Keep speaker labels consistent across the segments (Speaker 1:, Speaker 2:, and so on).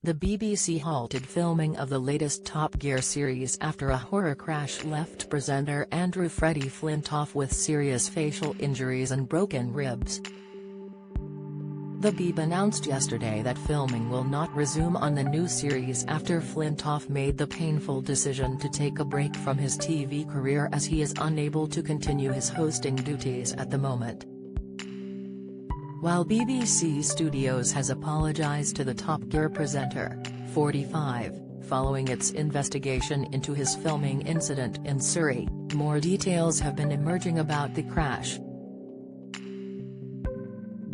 Speaker 1: The BBC halted filming of the latest Top Gear series after a horror crash left presenter Freddie Flintoff with serious facial injuries and broken ribs. The BBC announced yesterday that filming will not resume on the new series after Flintoff made the painful decision to take a break from his TV career as he is unable to continue his hosting duties at the moment. While BBC Studios has apologised to the Top Gear presenter, 45, following its investigation into his filming incident in Surrey, more details have been emerging about the crash.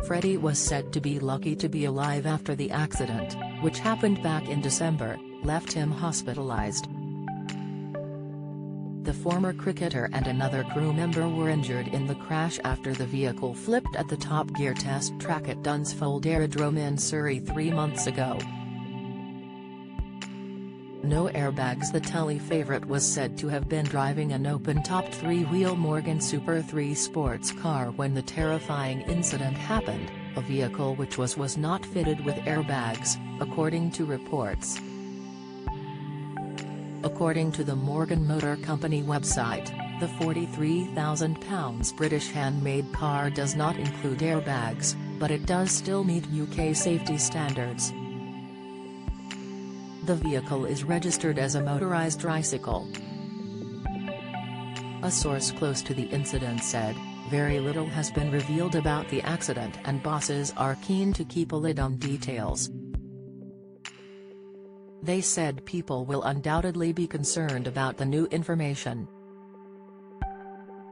Speaker 1: Freddie was said to be lucky to be alive after the accident, which happened back in December, left him hospitalised. The former cricketer and another crew member were injured in the crash after the vehicle flipped at the Top Gear test track at Dunsfold Aerodrome in Surrey 3 months ago. No airbags. The telly favourite was said to have been driving an open-top three-wheel Morgan Super 3 sports car when the terrifying incident happened, a vehicle which was not fitted with airbags, according to reports. According to the Morgan Motor Company website, the £43,000 British handmade car does not include airbags, but it does still meet UK safety standards. The vehicle is registered as a motorised tricycle. A source close to the incident said, "Very little has been revealed about the accident and bosses are keen to keep a lid on details. They said people will undoubtedly be concerned about the new information.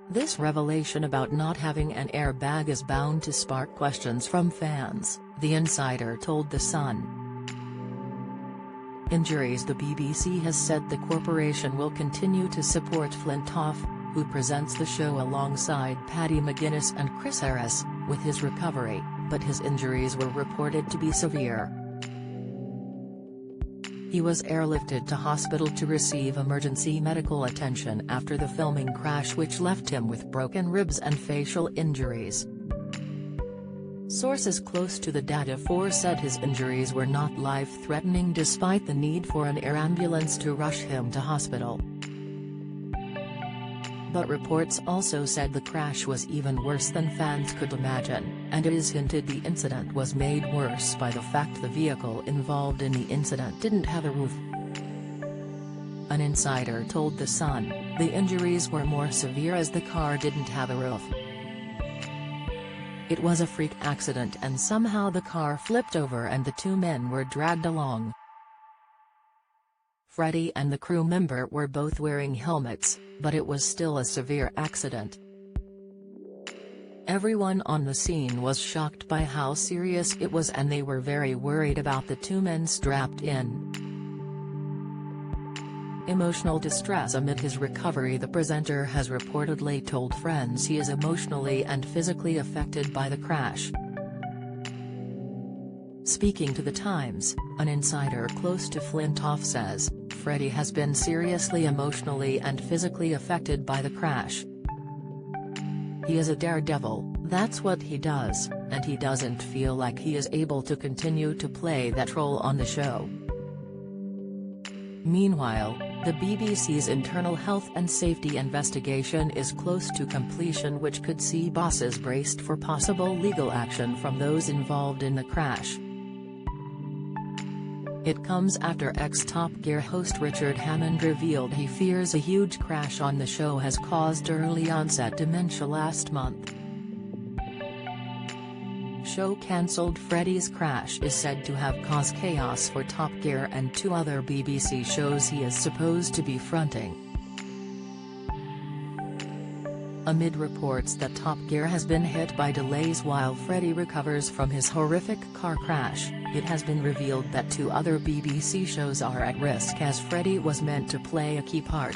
Speaker 1: This revelation about not having an airbag is bound to spark questions from fans," the insider told The Sun. Injuries. The BBC has said the corporation will continue to support Flintoff, who presents the show alongside Paddy McGuinness and Chris Harris, with his recovery, but his injuries were reported to be severe. He was airlifted to hospital to receive emergency medical attention after the filming crash which left him with broken ribs and facial injuries. Sources close to the Data 4 said his injuries were not life-threatening despite the need for an air ambulance to rush him to hospital. But reports also said the crash was even worse than fans could imagine, and it is hinted the incident was made worse by the fact the vehicle involved in the incident didn't have a roof. An insider told The Sun, the injuries were more severe as the car didn't have a roof. It was a freak accident and somehow the car flipped over and the two men were dragged along. Freddie and the crew member were both wearing helmets, but it was still a severe accident. Everyone on the scene was shocked by how serious it was and they were very worried about the two men strapped in. Emotional distress amid his recovery. The presenter has reportedly told friends he is emotionally and physically affected by the crash. Speaking to The Times, an insider close to Flintoff says, Freddie has been seriously emotionally and physically affected by the crash. He is a daredevil, that's what he does, and he doesn't feel like he is able to continue to play that role on the show. Meanwhile, the BBC's internal health and safety investigation is close to completion, which could see bosses braced for possible legal action from those involved in the crash. It comes after ex-Top Gear host Richard Hammond revealed he fears a huge crash on the show has caused early-onset dementia last month. Show cancelled. Freddie's crash is said to have caused chaos for Top Gear and two other BBC shows he is supposed to be fronting. Amid reports that Top Gear has been hit by delays while Freddie recovers from his horrific car crash, it has been revealed that two other BBC shows are at risk as Freddie was meant to play a key part.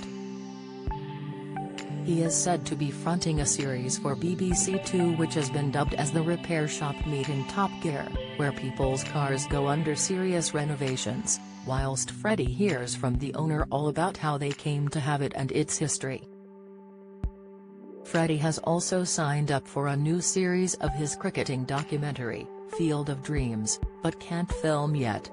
Speaker 1: He is said to be fronting a series for BBC Two which has been dubbed as the Repair Shop Meeting Top Gear, where people's cars go under serious renovations, whilst Freddie hears from the owner all about how they came to have it and its history. Freddie has also signed up for a new series of his cricketing documentary, Field of Dreams, but can't film yet.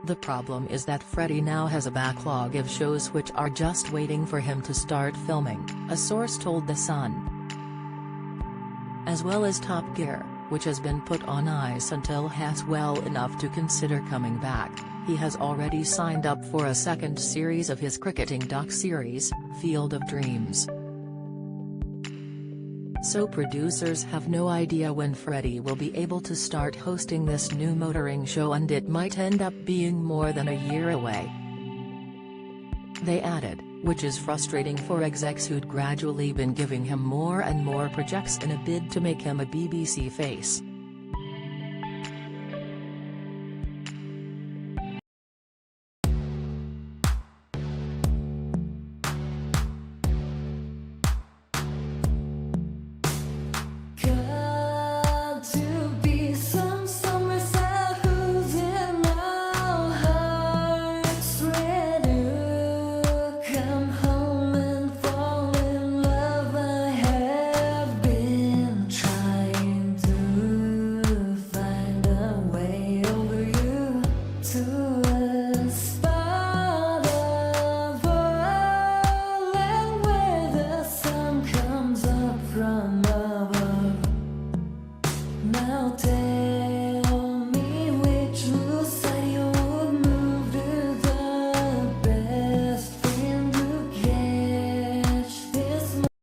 Speaker 1: The problem is that Freddie now has a backlog of shows which are just waiting for him to start filming, a source told The Sun. As well as Top Gear, which has been put on ice until he's well enough to consider coming back. He has already signed up for a second series of his cricketing doc-series, Field of Dreams. So producers have no idea when Freddie will be able to start hosting this new motoring show, and it might end up being more than a year away. They added, which is frustrating for execs who'd gradually been giving him more and more projects in a bid to make him a BBC face.